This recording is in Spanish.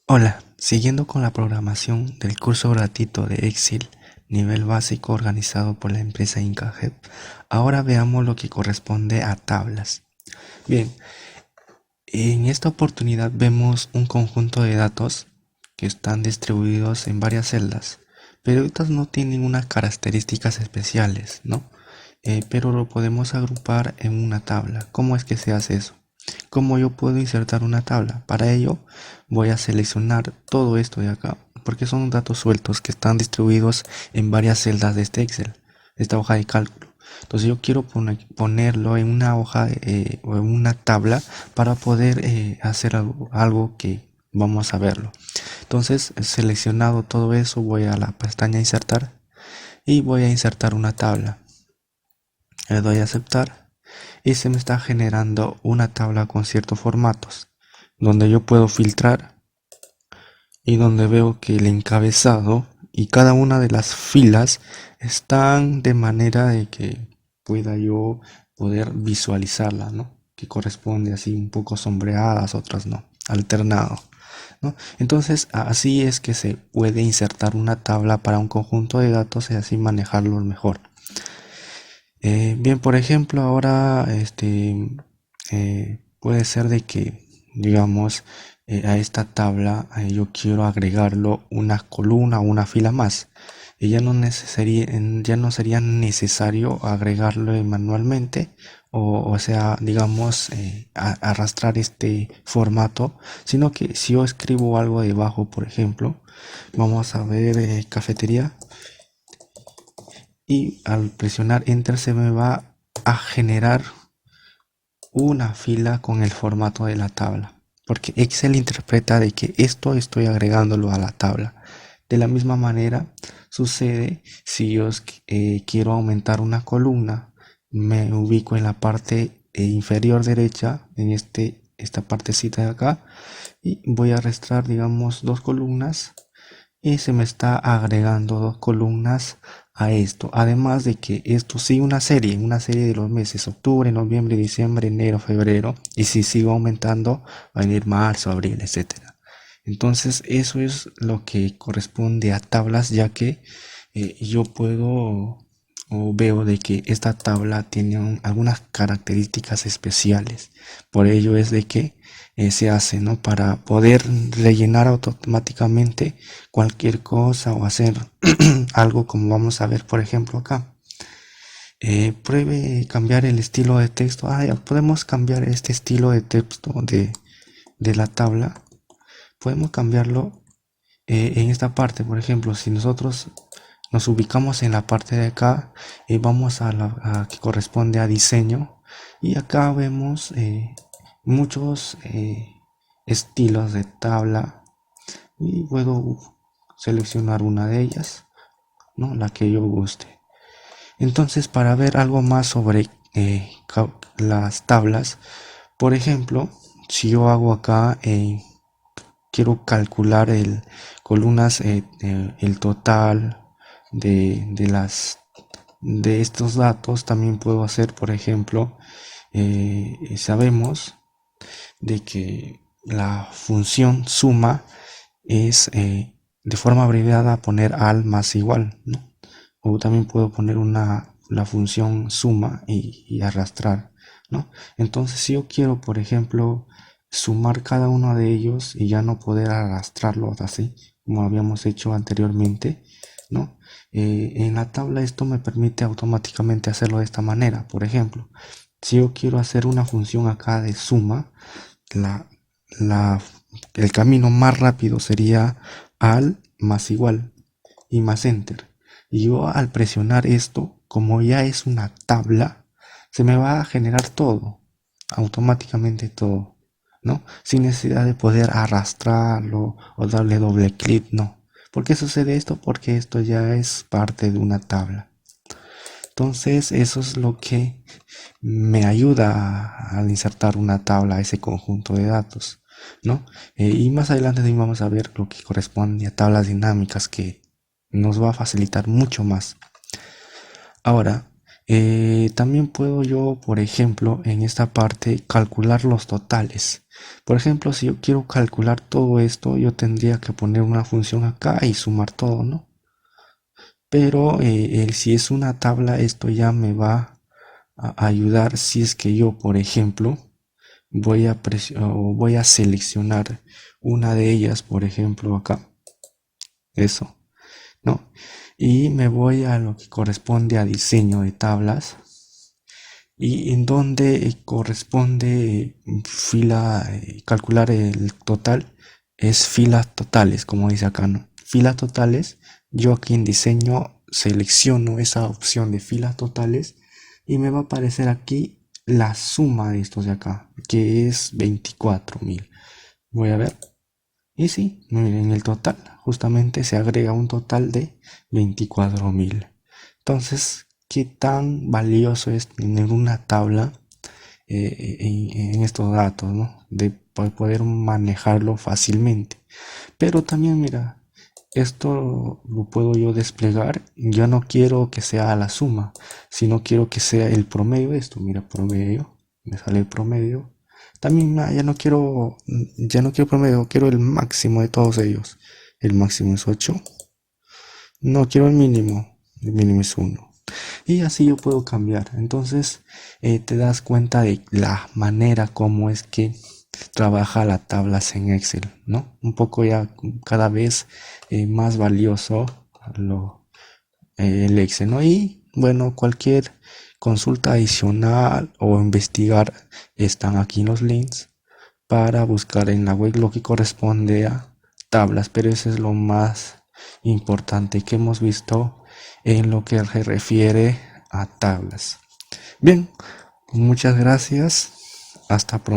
Hola, siguiendo con la programación del curso gratuito de Excel nivel básico organizado por la empresa Incajep, ahora veamos lo que corresponde a tablas. Bien, en esta oportunidad vemos un conjunto de datos que están distribuidos en varias celdas, pero estas no tienen unas características especiales, ¿no? Pero lo podemos agrupar en una tabla. ¿Cómo es que se hace eso? ¿Cómo yo puedo insertar una tabla? Para ello voy a seleccionar todo esto de acá, porque son datos sueltos que están distribuidos en varias celdas de este Excel, esta hoja de cálculo. Entonces yo quiero ponerlo en una hoja o en una tabla para poder hacer algo que vamos a verlo. Entonces, seleccionado todo eso, voy a la pestaña insertar y voy a insertar una tabla. Le doy a aceptar y se me está generando una tabla con ciertos formatos, donde yo puedo filtrar y donde veo que el encabezado y cada una de las filas están de manera de que pueda yo poder visualizarla, ¿no? Que corresponde así un poco sombreadas, otras no, alternado, ¿no? Entonces así es que se puede insertar una tabla para un conjunto de datos y así manejarlo mejor. Bien, por ejemplo, ahora puede ser de que, digamos, a esta tabla yo quiero agregarlo una columna o una fila más. Y ya no sería necesario agregarlo manualmente o sea, digamos, arrastrar este formato, sino que si yo escribo algo debajo, por ejemplo, vamos a ver cafetería y al presionar enter se me va a generar una fila con el formato de la tabla, porque Excel interpreta de que esto estoy agregándolo a la tabla. De la misma manera sucede si yo quiero aumentar una columna, me ubico en la parte inferior derecha, en esta partecita de acá, y voy a arrastrar, digamos, dos columnas y se me está agregando dos columnas a esto. Además de que esto sigue una serie de los meses: octubre, noviembre, diciembre, enero, febrero. Y si sigo aumentando, va a venir marzo, abril, etcétera. Entonces eso es lo que corresponde a tablas, ya que yo puedo o veo de que esta tabla tiene algunas características especiales. Por ello es de que se hace, ¿no? Para poder rellenar automáticamente cualquier cosa o hacer algo como vamos a ver, por ejemplo, acá. Pruebe cambiar el estilo de texto. Ya podemos cambiar este estilo de texto de la tabla. Podemos cambiarlo en esta parte. Por ejemplo, si nosotros nos ubicamos en la parte de acá, vamos a que corresponde a diseño, y acá vemos muchos estilos de tabla y puedo seleccionar una de ellas, ¿no? La que yo guste. Entonces, para ver algo más sobre las tablas, por ejemplo, si yo hago acá, quiero calcular el columnas, el total de estos datos. También puedo hacer, por ejemplo, sabemos de que la función suma es de forma abreviada poner al más igual, ¿no? O también puedo poner la función suma y arrastrar, ¿no? Entonces, si yo quiero, por ejemplo, sumar cada uno de ellos y ya no poder arrastrarlos así como habíamos hecho anteriormente, ¿no? En la tabla esto me permite automáticamente hacerlo de esta manera. Por ejemplo, si yo quiero hacer una función acá de suma, la, la, el camino más rápido sería al más igual y más enter. Y yo al presionar esto, como ya es una tabla, se me va a generar todo, automáticamente todo, ¿no? Sin necesidad de poder arrastrarlo o darle doble clic, no. ¿Por qué sucede esto? Porque esto ya es parte de una tabla. Entonces eso es lo que me ayuda al insertar una tabla a ese conjunto de datos, ¿no? Y más adelante también vamos a ver lo que corresponde a tablas dinámicas, que nos va a facilitar mucho más. Ahora, También puedo yo, por ejemplo, en esta parte calcular los totales. Por ejemplo, si yo quiero calcular todo esto, yo tendría que poner una función acá y sumar todo, ¿no? Pero si es una tabla, esto ya me va a ayudar si es que yo, por ejemplo, voy a seleccionar una de ellas, por ejemplo, acá, eso, ¿no? Y me voy a lo que corresponde a diseño de tablas y en donde corresponde fila, calcular el total, es filas totales, como dice acá, ¿no? Filas totales, yo aquí en diseño selecciono esa opción de filas totales y me va a aparecer aquí la suma de estos de acá, que es 24.000. Voy a ver. Y sí, en el total, justamente se agrega un total de 24.000. Entonces, ¿qué tan valioso es tener una tabla en estos datos, ¿no? De poder manejarlo fácilmente. Pero también, mira, esto lo puedo yo desplegar. Yo no quiero que sea la suma, sino quiero que sea el promedio de esto. Mira, promedio, me sale el promedio. También ya no quiero promedio, quiero el máximo de todos ellos. El máximo es 8. No quiero el mínimo es 1. Y así yo puedo cambiar. Entonces te das cuenta de la manera como es que trabaja las tablas en Excel, ¿no? Un poco ya cada vez más valioso el Excel, ¿no? Y bueno, cualquier consulta adicional o investigar están aquí los links para buscar en la web lo que corresponde a tablas, pero eso es lo más importante que hemos visto en lo que se refiere a tablas. Bien, muchas gracias. Hasta pronto.